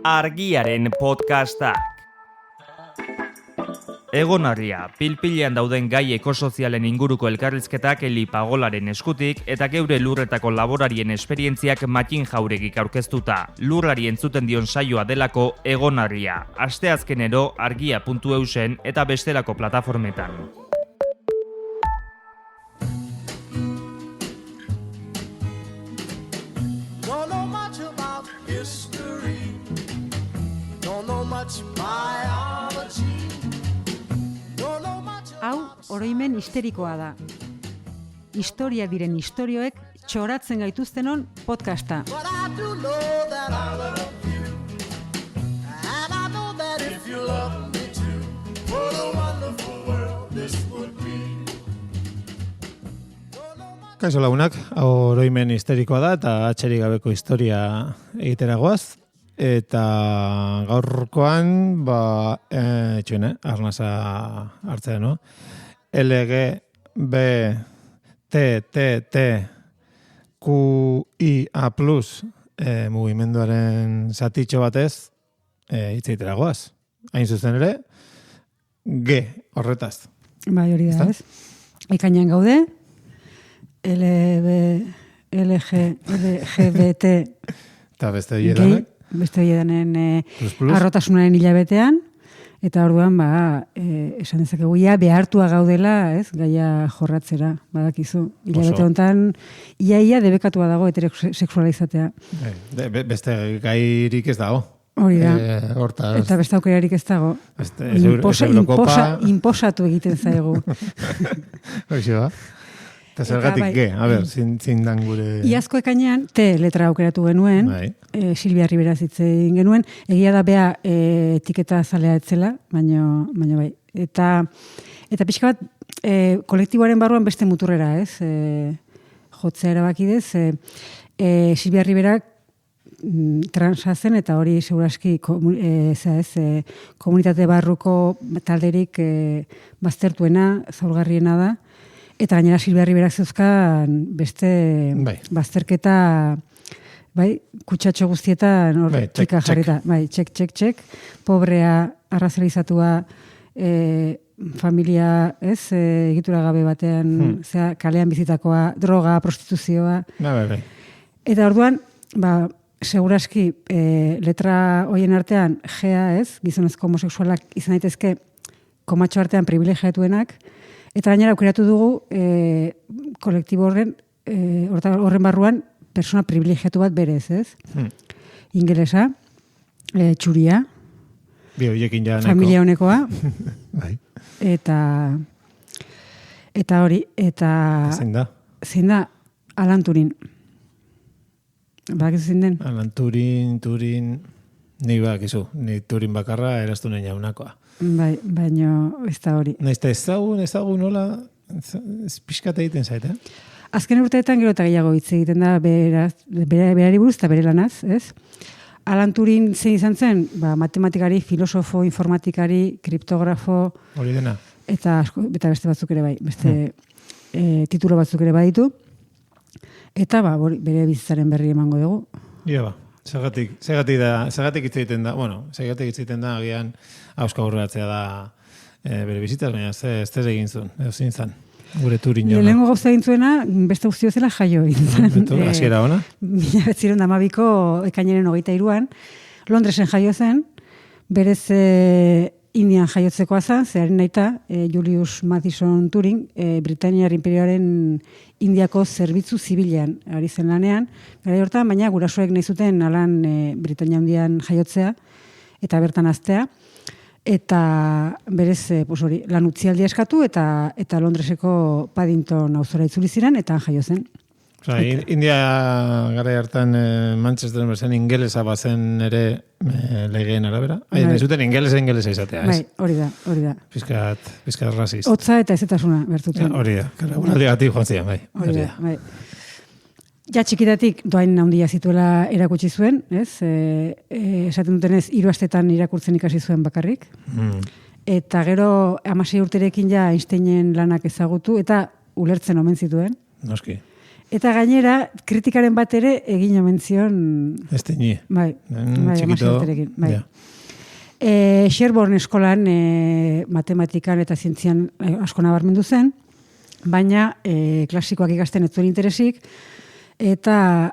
Argiaren podcastak. Egonarria, pilpilean dauden gai ekosozialen inguruko elkarrizketak Eli Pagolaren eskutik eta geure lurretako laborarien esperientziak Matin Jauregik aurkeztuta. Lurrari entzuten dion saioa delako Egonarria. Asteazkenero argia.eusen eta bestelako plataformetan. Hau, oroimen histerikoa da. Historia diren istorioek txoratzen gaituztenon podcasta. Kaixo lagunak, hau oroimen histerikoa da eta atxerik gabeko historia egiteragoaz. Eta gaurkoan, arnasa hartzea, no? LGBTQIA+, mugimenduaren zatitxo batez, hitzeiteragoaz. Hain zuzen ere, G horretaz. Bai, hori da, ez? Ekainan gaude, LGBT eta beste hiedanek. Beste hiedanen arrotasunaren hilabetean, eta orduan, esan dezakegu, behartua gaudela, ez, gaia jorratzera, badakizu. Hilabete honetan, ia debekatua dago heterosexuala izatea. Beste gairik ez dago. Hori da. Eta beste aukerarik ez dago. Inposatu egiten zaigu. Hoxe ba. Eta zergatik G, zindan gure... Iazko ekainean, T letra aukeratu genuen, Silvia Rivera zitzen genuen, egia da bea etiketa zalea etzela, baina bai. Eta pixka bat, kolektiboaren barruan beste muturrera, ez? Jotzea erabakidez, Silvia Rivera transa zen, eta hori seguraski komunitate barruko talderik baztertuena, zaurgarriena da. Eta gainera Silvia Riberak zeuzkan beste bazterketa, kutsatxo guztietan klika jarrita. Txek. Pobrea, arrazalizatua, familia, egitura gabe batean, kalean bizitakoa, droga, prostituzioa. Eta orduan, seguraski letra hoien artean, Gea, gizonezko homosexualak izan daitezke komatxo artean privilegiatuenak. Eta gainera aukeratu dugu kolektibo horren barruan persona privilegiatu bat berez, ez? Ingelesa, txuria, familia honekoa, eta hori, eta... Zein da? Alan Turin. Badakizu zein den? Alan Turin, ni Turin bakarra eraztu nahi jaunakoa. Baina ez da hori. Naizta ezagun nola pixkata egiten zait, Azken urteetan gero eta gehiago hitz egiten da berari buruz eta bere lanaz, ez? Alan Turing zein izan zen, matematikari, filosofo, informatikari, kriptografo... Hori dena. Eta beste batzuk ere bai, beste titulo batzuk ere baditu. Eta bere bizitzaren berri emango dugu. Ia Zergatik hitz egiten da, agian hauska aurreratzea da bere bizitzaz, baina ez egin zuen, ezin zan, gure Turin jona. Lehenengo gauza egin zuena, beste guztio zela jaio egin zan. Hasiera ona? 1912ko ekainaren 23an, Londresen jaio zen, berez Indian jaiotzekoa zen, zearen naita, Julius Madison Turing, Britainiar Imperioaren Indiako zerbitzu zibilean ari zen lanean, gara hortan, baina gurasoek nahi zuten alan Britainia Handian jaiotzea, eta bertan aztea, eta berez lan utzialdia eskatu, eta Londreseko Paddington auzora itzuli ziren, eta jaio zen. India gara hartan Manchesteren bezen ingelesa bazen ere legeen arabera. Nahi zuten ingelesa izatea, ez? Hori da. Piskat raziz. Hotza eta ezetasuna bertuten. Hori da. Aldi gati joan zian, bai. Hori da. Ja txikitatik doain handia zituela erakutsi zuen, ez? Esaten dutenez, 3 astetan irakurtzen ikasi zuen bakarrik. Eta gero 16 urterekin ja Einsteinen lanak ezagutu eta ulertzen omen zituen. Noski. Eta gainera, kritikaren bat ere egin omen zion... Esteni. Bai, txikito. Bai. Sherborne eskolan matematikan eta zientzian asko nabarmendu zen, baina klasikoak ikasten ez zuen interesik, eta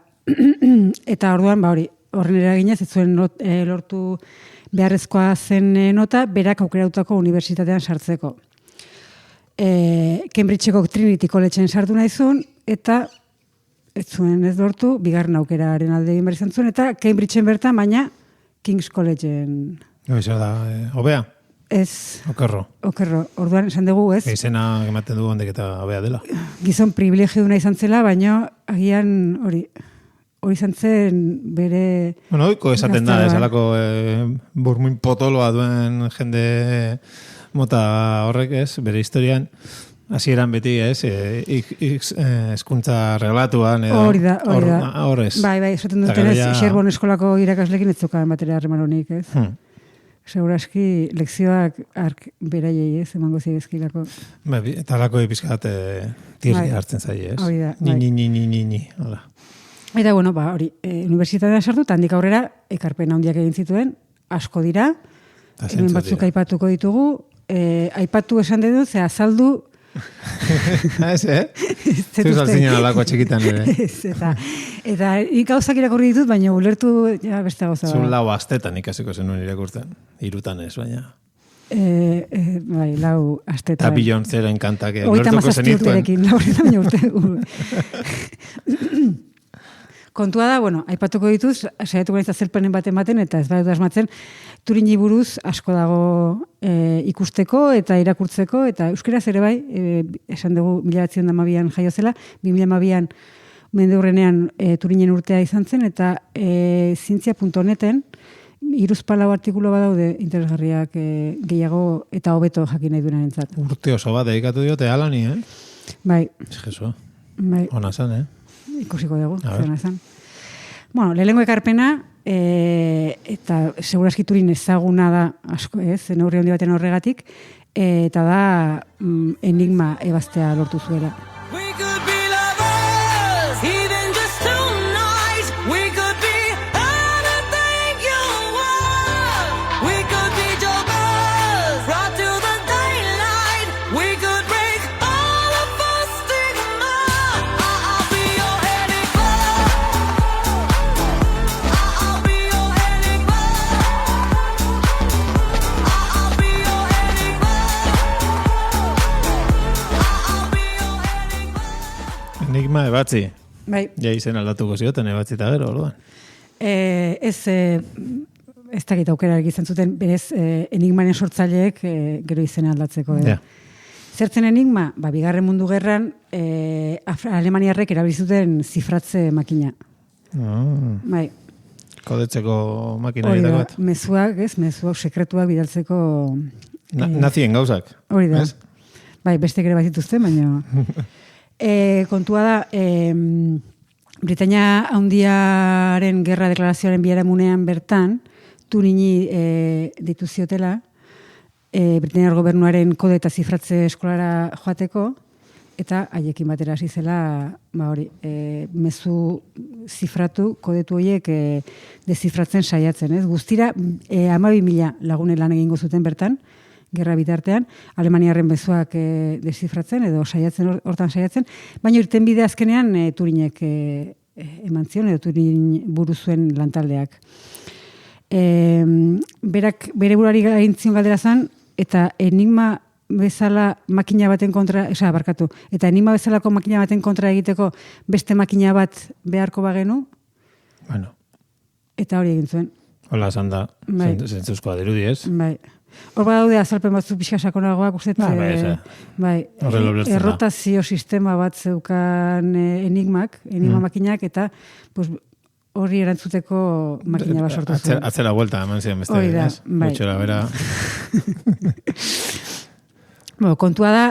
orduan, horren eraginez, ez zuen lortu beharrezkoa zen nota, berak aukerautako unibertsitatean sartzeko. Cambridgeko Trinity Collegeen sartu nahi zuen, eta ez zuen ez lortu, bigarren aukeraren alde egin behar izan zuen, eta Cambridgeen bertan, baina King's Collegeen... Eso da, obea? Ez. Okerro. Orduan esan dugu, ez? Izena ematen dugu handik eta obea dela. Gizon privilegioduna izan zela, baina agian hori izan zen bere... Bueno, oiko esaten da, esalako burmuin potoloa duen jende mota horrek, ez? Bere historian, hasieran beti, ez? Eskuntza reglatuan, edo... Hori da. Horrez. Bai, esaten duten ez, Sherborne eskolako irakaslekin ez zukan batera harreman honik, ez? Segurazki, lekzioak beraiei, ez, emango zidezkilako. Eta alako epizkat tirri hartzen zai, ez? Hori da. Ni. Hola. Eta, bueno, universitatea sartu, eta handik aurrera, ekarpen handiak egin zituen, asko dira, hemen batzuk aipatuko ditugu, aipatu esan dedu, ze azaldu... Ez, Zuz alzinen alako txikitan ere. Eta gauzak irakurri ditut, baina ulertu beste gauza. Zun lau astetan ikasiko zenuen irakurtzen. 3 ez, baina. Bai, 4 astetan. Eta Beyoncéren kantak ulertuko zenituen. 37 urte. Kontua da, aipatuko dituz, saiatuko naiz azalpenen bat ematen, eta ez badut asmatzen, Turini buruz asko dago ikusteko eta irakurtzeko, eta euskeraz ere bai, esan dugu 1912an jaio zela, 2012an mendeurrenean Turinen urtea izan zen, eta zientzia.neten 3 artikulu badaude interesgarriak gehiago eta hobeto jakin nahi duenarentzat. Urte oso bat dedikatu diote alani, Bai. Jesu. Bai. Ona zan, Ikusiko dugu, zena zan. Bueno, lehenengo ekarpena, eta segurazki Turin ezaguna da, asko ez, neurri handi baten horregatik, eta da enigma ebaztea lortu zuela. Enigma ebatzi. Bai. Ja izen aldatuko zioten ebatzi eta gero, orduan. Ez dakit aukera egizan zuten, berez enigmaren sortzaileek gero izena aldatzeko. Ja. Zertzen enigma? Bigarren mundu gerran alemaniarrek erabilizuten zifratze makina. Bai. Kodetzeko makina egitako bat. Mezuak, mezuak sekretuak bidaltzeko... Nazien gauzak. Hori da. Bai, bestek ere bat dituzte, baina... kontua da, Britainia Handiaren gerra deklarazioaren biharamunean bertan, Turini ditu ziotela, Britainiar gobernuaren kode eta zifratze eskolara joateko, eta haiekin batera hasi zela, mezu zifratu, kodetu horiek dezifratzen saiatzen, ez? Guztira, 12.000 lagunen lan egingo zuten bertan, gerra bitartean, Alemaniarren bezuak dezifratzen, edo hortan saiatzen, baina irtenbide azkenean Turinek eman zion, edo Turin buruzuen lantaldeak. Bere burari gaintzion galdera zan, eta enigma bezala makina baten kontra, eta enigma bezalako makina baten kontra egiteko beste makina bat beharko bagenu, eta hori egin zuen. Hola, esan da, zentzuzkoa dirudi ez? Bai. Hor badaude azalpen batzu pixka sakonagoak, uste, errotazio sistema bat zeukan enigma makinak, eta hori erantzuteko makina bat sortu zuen. Atzera vuelta, eman ziren beste. Hori da, bai. Gutxora, bera. Kontua da,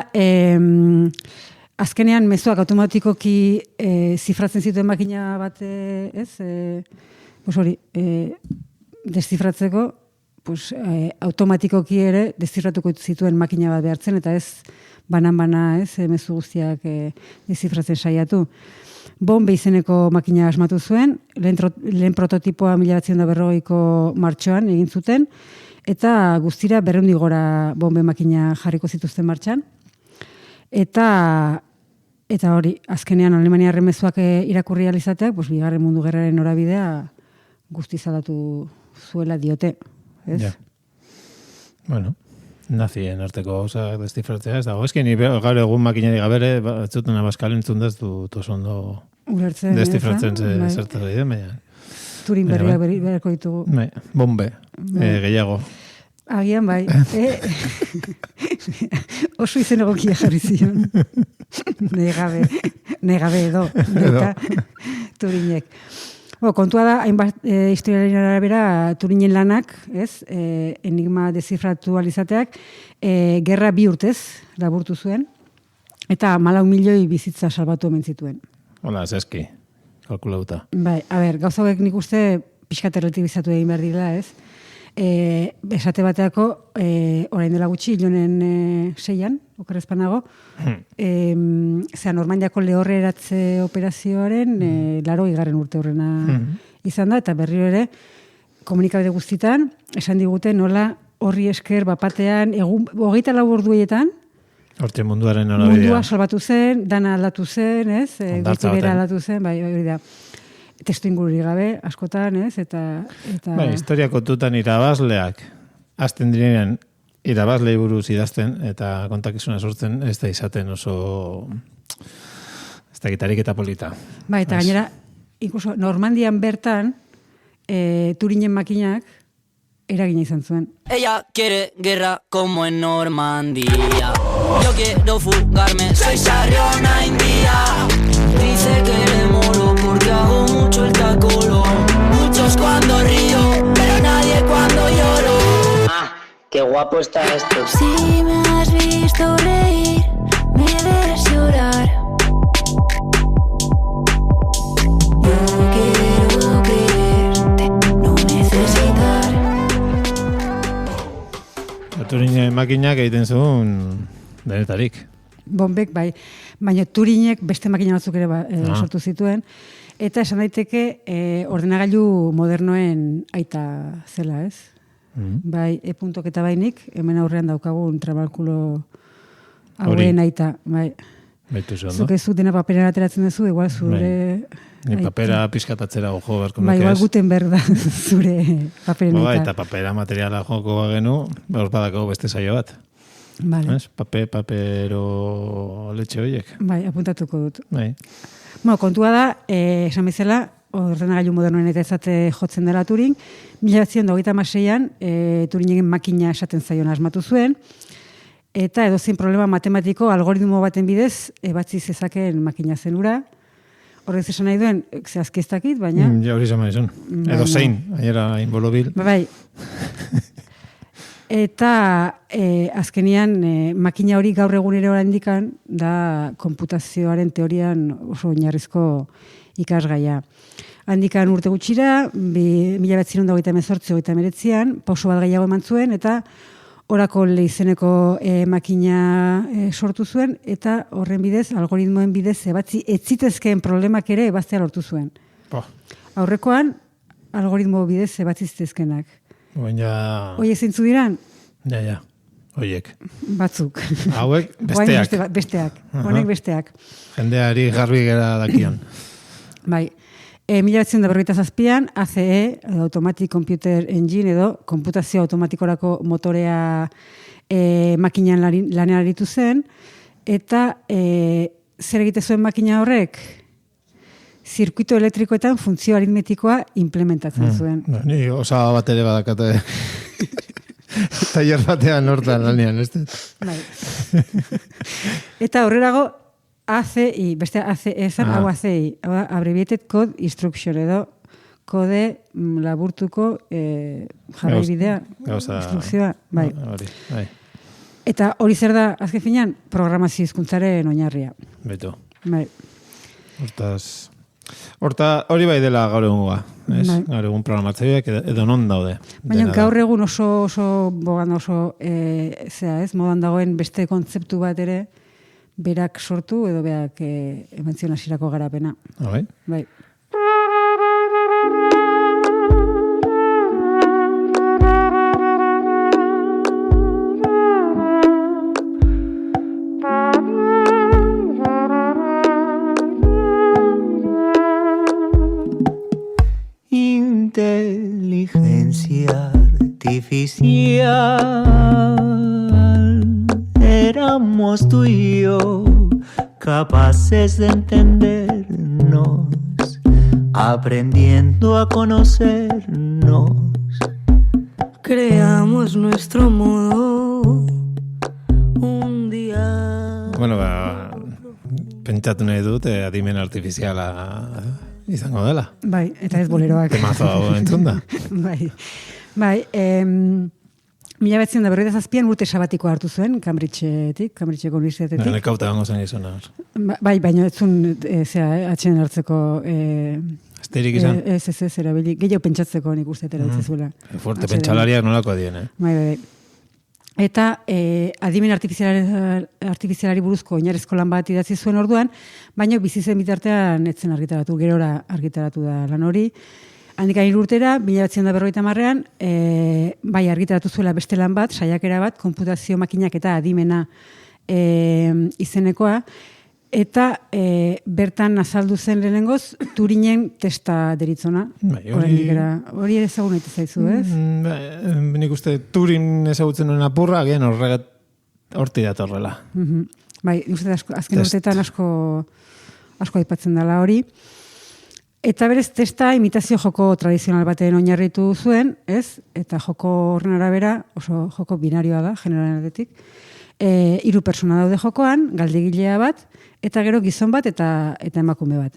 azkenean mezuak automatikoki zifratzen zituen makina bat, hori, deszifratzeko, automatikoki ere deszifratuko zituen makina bat behartzen, eta ez banan-bana, mezu guztiak deszifratzen saiatu. Bombe izeneko makina asmatu zuen, lehen prototipoa 1940ko martxoan egin zuten, eta guztira 200 gora bombe makina jarriko zituzten martxan. Eta hori, azkenean Alemaniarren mezuak irakurri alizateak, Bigarren Mundu Gerraren norabidea guztiz aldatu zuela diote. Ez? Ja. Bueno, nazien arteko gauzak destifratzea ez dago. Ezki ni gaur egun makinari gabere, batzuten abaskal entzun daz dut oso ondo destifratzen zertaz egiten, baina. Turin berriak berreko ditugu. Bombe, gehiago. Agian bai. Oso izen egokia jarri zion. Negabe edo. Turinek. Kontua da, hainbat historiaren arabera Turinen lanak, enigma dezifratu alizateak, gerra 2 urtez laburtu zuen, eta 4 milioi bizitza salbatu omen zituen. Hola, zeski, kalkulauta. Bai, gauza hauek nik uste pixkat erlatibizatu egin behar dira, esate bateako, orain dela gutxi, Ilonen 6an, okerrezpanago, Normandiako lehorre eratze operazioaren 80. urte horrena izan da, eta berriro ere, komunikabide guztitan, esan digute nola horri esker bapatean, 24 orduetan, hortxe munduaren norabidea. Mundua salbatu zen, dana aldatu zen, gutxi bera aldatu zen, bai, hori da. Testu ingururi gabe, askotan, eta... historia kontutan irabazleak, azten direnean, irabazlei buruz idazten, eta kontakizuna sortzen, ez da izaten oso... ez da gitarik eta polita. Bai, eta gainera, incluso Normandian bertan, Turinen makinak, eragina izan zuen. Ella quiere guerra como en Normandia. Yo quiero fugarme, soy Sarriona India. Dice que le moro porque hago mucho el tacolo. Muchos cuando río, pero nadie cuando lloro. Qué guapo está esto. Si me has visto reír, me ves llorar. Yo quiero creerte, no necesitar. Turinen makinak egiten zuen denetarik. Bombek, bai. Baina Turinek beste makina batzuk ere sortu zituen. Eta esan daiteke ordenagailu modernoen aita zela, ez? Bai, e-puntok eta bainik, hemen aurrean daukagun trabalkulo hauen aita. Bai. Baitu zuen, Zuk ez dena papera ateratzen duzu, igual zure... Ni papera pizkatatzera ojo barko nuke ez. Bai, igual Gutenberg da zure paperen aita. Eta papera materiala joko bagenu, badako beste saio bat. Vale. Papero letxe horiek. Bai, apuntatuko dut. Bai. Kontua da, esan bezala, ordenagailu modernoen eta ezate jotzen dela Turing, 1926an Turingen makina esaten zaion asmatu zuen, eta edozein problema matematiko algoritmo baten bidez ebatzi zezakeen makina zenura. Horrez esan nahi duen, zehazki ez dakit, baina... Ja hori zama izan. Edo zein, ahiera inbolobil. Bai. Eta azkenian makina hori gaur egunero indikan da konputazioaren teorian oso oinarrizko ikasgaia. Handikan urte gutxira, 1928-1929an, pauso bat gehiago eman zuen, eta Oracle izeneko makina sortu zuen, eta horren bidez, algoritmoen bidez, ebatzi etzitezkeen problemak ere ebaztea lortu zuen. Aurrekoan, algoritmo bidez ebatzi zitezkenak. Oiek zeintzu diran? Ja. Oiek. Batzuk. Hauek besteak. Besteak. Honek besteak. Jendeari garbi gera dakion. Bai. 1947an ACE, Automatic Computer Engine, edo konputazio automatikorako motorea makinan lanean aritu zen, eta zer egite zuen makina horrek? Zirkuito elektrikoetan funtzio aritmetikoa implementatzen zuen. Ni osaba bat ere badakate. Taller batean hortan lanean, ez? Bai. Eta horrelago, ACI, beste ACI, hau ACI, Abbreviated Code Instruction, edo kode laburtuko jarraibidea, instrukzioa. Bai. Eta hori zer da, azken finean, programazio hizkuntzaren oinarria. Beto. Bai. Hori bai dela gaur egungoa. Gaur egun programatzaileak edo non daude. Baina gaur egun oso bogan oso modan dagoen beste kontzeptu bat ere berak sortu edo berak eman zion hasierako garapena. Bai. Bai. Inteligencia artificial, éramos tú y yo capaces de entendernos, aprendiendo a conocernos. Creamos nuestro modo un día. Bueno, pentsatu nahi dut, adimen artifiziala izango dela. Bai, eta ez boleroak. Temazo hau entzun da. Bai, 1947an urte sabatikoa hartu zuen, Cambridgeko unibertsitatetik. Nekauta gango zen izona. Bai, baina ez zuen atxen hartzeko... Asterik izan? Ez, erabili. Gehiago pentsatzeko nik uste etera utzizuela. Fuerte pentsalariak nolako dien, Bai. Eta adimen artifizialari buruzko oinarrizko lan bat idatzi zuen orduan, baina bizi zen bitartean etzen argitaratu, gerora argitaratu da lan hori. Handik 3 urtera, 1950an, bai argitaratu zuela beste lan bat, saiakera bat, konputazio makinak eta adimena izenekoa, eta bertan azaldu zen lehenengoz, Turinen testa deritzona. Hori ezagun nahi zaizu, ez? Nik uste Turin ezagutzen duen apurra, agian horti datorrela. Bai, nik uste azken urteetan asko aipatzen dela hori. Eta berez, testa imitazio joko tradizional baten oinarritu zuen, ez? Eta joko horren arabera, oso joko binarioa da, generalen aldetik. 3 pertsona daude jokoan, galdegilea bat, eta gero gizon bat eta emakume bat.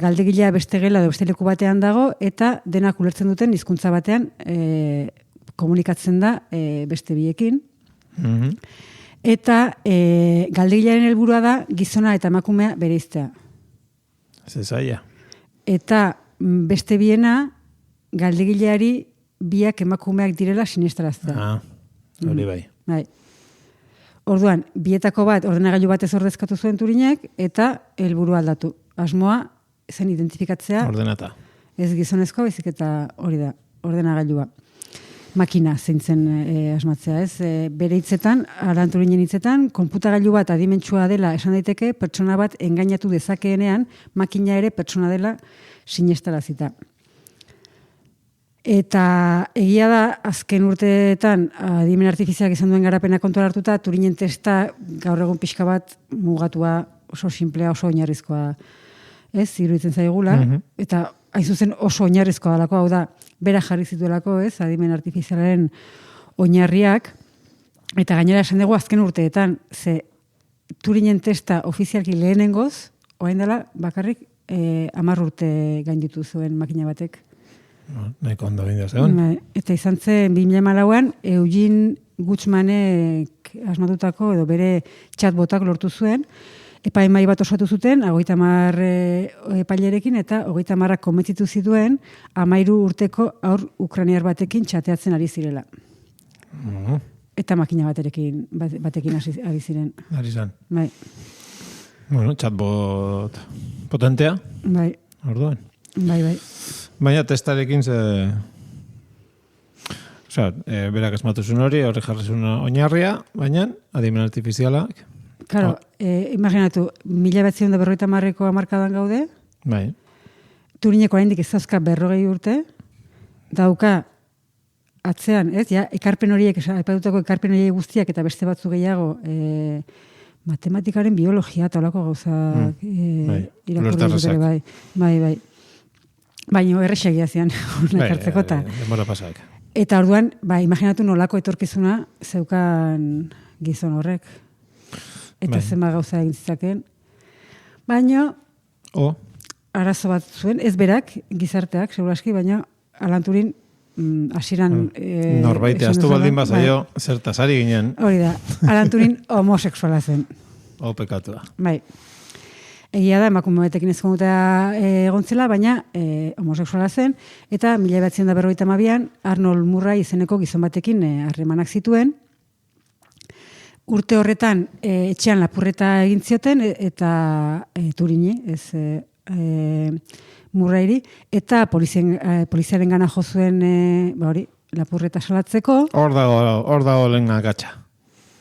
Galdegilea beste gela edo beste leku batean dago, eta denak ulertzen duten hizkuntza batean komunikatzen da beste biekin. Eta galdegilearen helburua da gizona eta emakumea bereiztea. Zezaia. Eta beste biena galdegileari biak emakumeak direla sinestaraztea. Hori bai. Bai. Orduan, bietako bat ordenagailu batez ordezkatu zuen Turinek eta helburua aldatu. Asmoa zen identifikatzea. Ordenata. Ez gizonezko, baizik eta hori da, ordenagailua. Makina zeintzen asmatzea, ez? Bere hitzetan, Alan Turinen hitzetan, konputagailu bat adimentsua dela esan daiteke, pertsona bat engainatu dezakeenean, makina ere pertsona dela sinestarazita. Eta egia da, azken urteetan, adimen artifizialak izan duen garapena kontuan hartuta, Turinen testa gaur egun pixka bat mugatua, oso simplea, oso oinarrizkoa, ez? Iruditzen zaigula, eta hain zuzen oso oinarrizkoa dalako, hau da, bera jarri zituelako, ez? Adimen artifizialaren oinarriak, eta gainera esan dugu azken urteetan, ze Turinen testa ofizialki lehenengoz, orain dela bakarrik 10 urte gainditu zuen makina batek. Nahiko ondo bindu zegoen. Eta izan zen 2014an Eugene Gutschmanek asmatutako edo bere chatbotak lortu zuen, epaimahai bat osatu zuten 30 epailerekin eta 30 konbentzitu zituen 13 urteko haur ukrainiar batekin chateatzen ari zirela. Eta makina batekin ari ziren. Ari zan. Bai. Bueno, chatbot potentea. Bai. Orduan. Bai. Baina testarekin berak esmatu zuen hori, horre jarri zuen oinarria, baina adimen artifizialak. Claro, imaginatu, 1950ko hamarkadan gaude. Bai. Turineko oraindik ez dauzka 40 urte, dauka atzean, ez? Ja, ekarpen horiek, aipatutako ekarpen horiek guztiak eta beste batzu gehiago, matematikaren biologia eta holako gauzak irakurri dute bai. Bai. Baina erresagia zian ekartzeko eta. Demora pasak. Eta orduan, imaginatu nolako etorkizuna zeukan gizon horrek. Eta zenba gauza egin zitzaken. Baina, arazo bat zuen, ez berak, gizarteak, seguraski, baina Alan Turing hasieran... Norbaite, aztu baldin bazaio, zertazari ginen. Hori da, Alan Turing homosexuala zen. Pekatua. Bai. Egia da, emakume batekin ezkonuta egontzela, baina homosexuala zen, eta 1952an Arnold Murray izeneko gizon batekin harremanak zituen, urte horretan etxean lapurreta egin zioten eta Turini, ez Murrairi, eta poliziaren gana jo zuen lapurreta salatzeko. Hor dago lehen akatsa.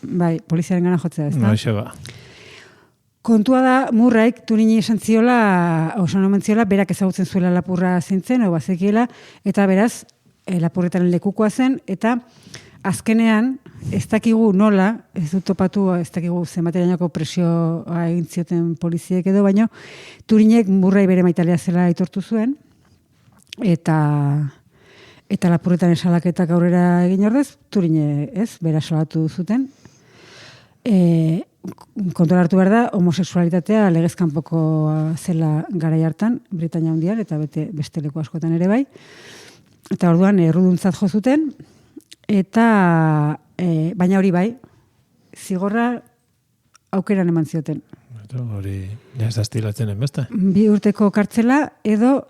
Bai, poliziaren gana jotzea, ez da? Noixe ba. Kontua da, Murraik Turini esan ziola, berak ezagutzen zuela lapurra zintzen, bazekiela, eta beraz, lapurretaren lekukoa zen, eta azkenean, ez dakigu nola, ez dut topatu, ez dakigu zenbaterainoko presioa egin zioten poliziek edo, baino, Turinek Murrai bere maitalea zela aitortu zuen, eta lapurretan esalaketak aurrera egin ordez, Turine ez, bera salatu zuten. Kontuan hartu behar da, homosexualitatea legezkanpoko zela garai hartan, Britania Handian, eta beste leku askotan ere bai. Eta orduan, erruduntzat jo zuten, eta baina hori bai, zigorra aukeran eman zioten. Hori, ja ez da estilatzen enbeste. 2 urteko kartzela edo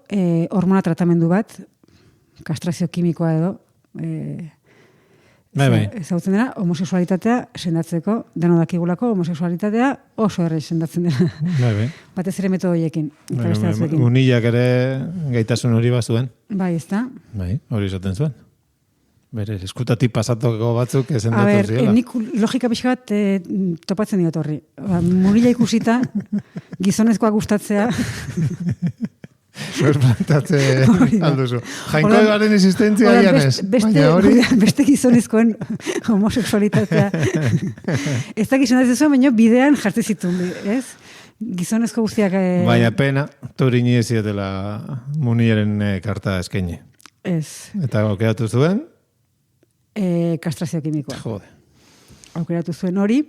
hormona tratamendu bat, kastrazio kimikoa edo, ezagutzen dena, homosexualitatea sendatzeko, deno dakigulako, homosexualitatea oso erre sendatzen dena. Batez ere metodo horiekin. Unilak ere gaitasun hori bazuen. Bai, ez da. Bai, hori esaten zuen. Bere, eskutatik pasatoko batzuk esendatu ziela. Nik logika pixka bat topatzen diot horri. Murila ikusita, gizonezkoa gustatzea. Zuez plantatze alduzu. Jainkoegaren existentzia janez. Beste gizonezkoen homosexualitatea. Ez da gizonez zuen, baina bidean jartzen zituen, ez? Gizonezko guztiak... Baina pena, Turini ez zietela Munilaren karta eskaini. Ez. Eta aukeratu zuen? Kastrazio kimikoa. Jode. Aukeratu zuen hori.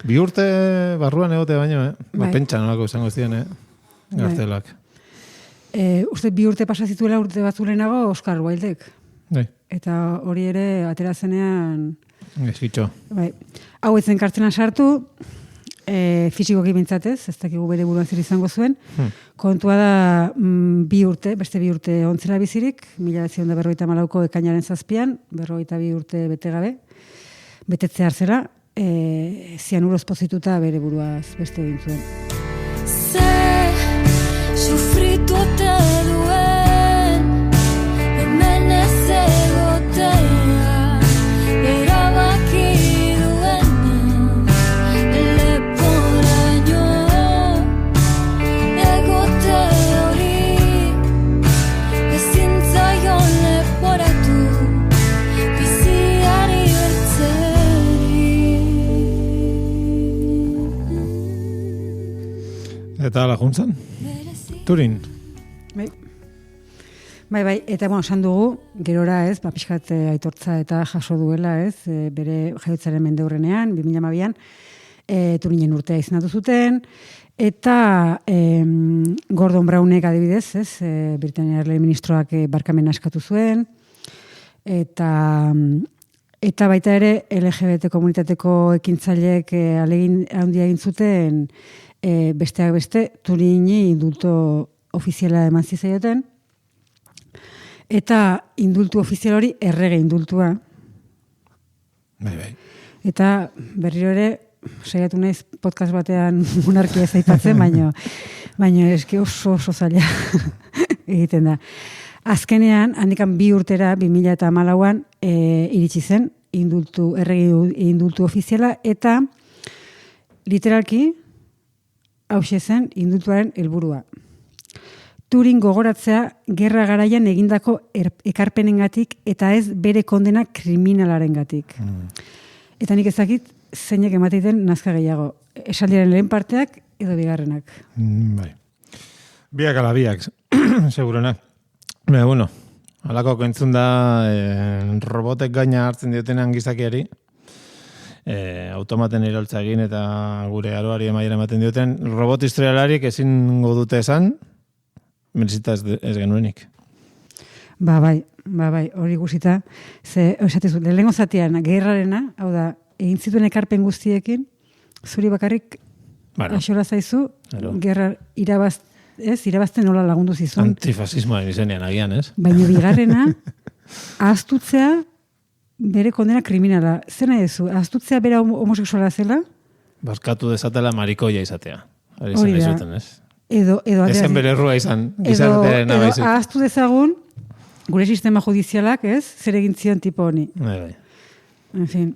2 urte barruan egote baino, Pentsa nolako izango ziren, Gartzelak. Uste 2 urte pasa zituela urte batzulenago Oscar Wildek. Bai. Eta hori ere atera zenean... Eskitxo. Bai. Hau etzen kartzelan sartu, fisikoki bintzatez, ez dakigu bere buruan zer izango zuen. Kontua da 2 urte, beste 2 urte ontzela bizirik, 1954ko ekainaren 7, 42 urte bete gabe, betetze hartzera, zianuroz pozituta bere buruaz beste egin zuen. Sufritu ote duen, hemen ez egotea, erabaki duena, leporaino, egote hori, ezin zaion leporatu, biziari bertzeri. Eta ala juntzan? Turin. Bai, eta esan dugu, gerora ez, pixkat aitortza eta jaso duela ez, bere jaiotzaren mendeurrenean, 2012an, Turinen urtea izendatu zuten, eta Gordon Brownek adibidez, ez, Britaniar lehen ministroak barkamena eskatu zuen, eta baita ere LGBT komunitateko ekintzaileek alegin handia egin zuten, besteak beste, Turini indulto ofiziala eman zizaioten, eta indultu ofizial hori errege indultua. Bai. Eta berriro ere, saiatu naiz podcast batean monarkia ez aipatzen, baina eski oso zaila egiten da. Azkenean, handikan 2 urtera, 2014an, iritsi zen, errege indultu ofiziala, eta literalki, hauxe zen indultuaren helburua. Turin gogoratzea gerra garaian egindako ekarpenengatik eta ez bere kondena kriminalarengatik. Eta nik ezakit zeinek emateiten nazka gehiago. Esaldiaren lehen parteak edo bigarrenak. Bai. Biak ala biak, segurenak. Bueno, halako kentzun da robotek gaina hartzen diotenan gizakiari, automaten iroltza egin eta gure aroari emaiera ematen dioten robot historialariek ezin godute esan merezita ez genuenik. Bai, hori guzita esatezu, lehengo zatian gerrarena, hau da, egin zituen ekarpen guztiekin zuri bakarrik axola zaizu, gerra irabazten nola lagundu zizun. Antifasismoaren izenean agian, ez? Baina bigarrena ahaztutzea bere kondena kriminala. Zer nahi duzu? Aztutzea bera homoseksuala zela? Barkatu dezatela marikoia izatea. Hori zuten, ez? Edo ezen bere errua izan. Edo ahaztu dezagun, gure sistema judizialak, ez? Zer egin zion tipo honi. Bai. En fin.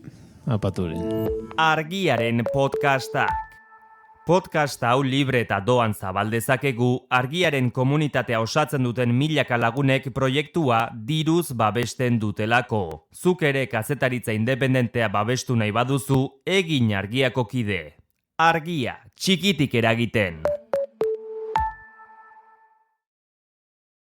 Apaturin. Argiaren podcastak. Podcast hau libre eta doan zabaldezakegu, Argiaren komunitatea osatzen duten milaka lagunek proiektua diruz babesten dutelako. Zuk ere kazetaritza independentea babestu nahi baduzu, egin Argiako kide. Argia, txikitik eragiten.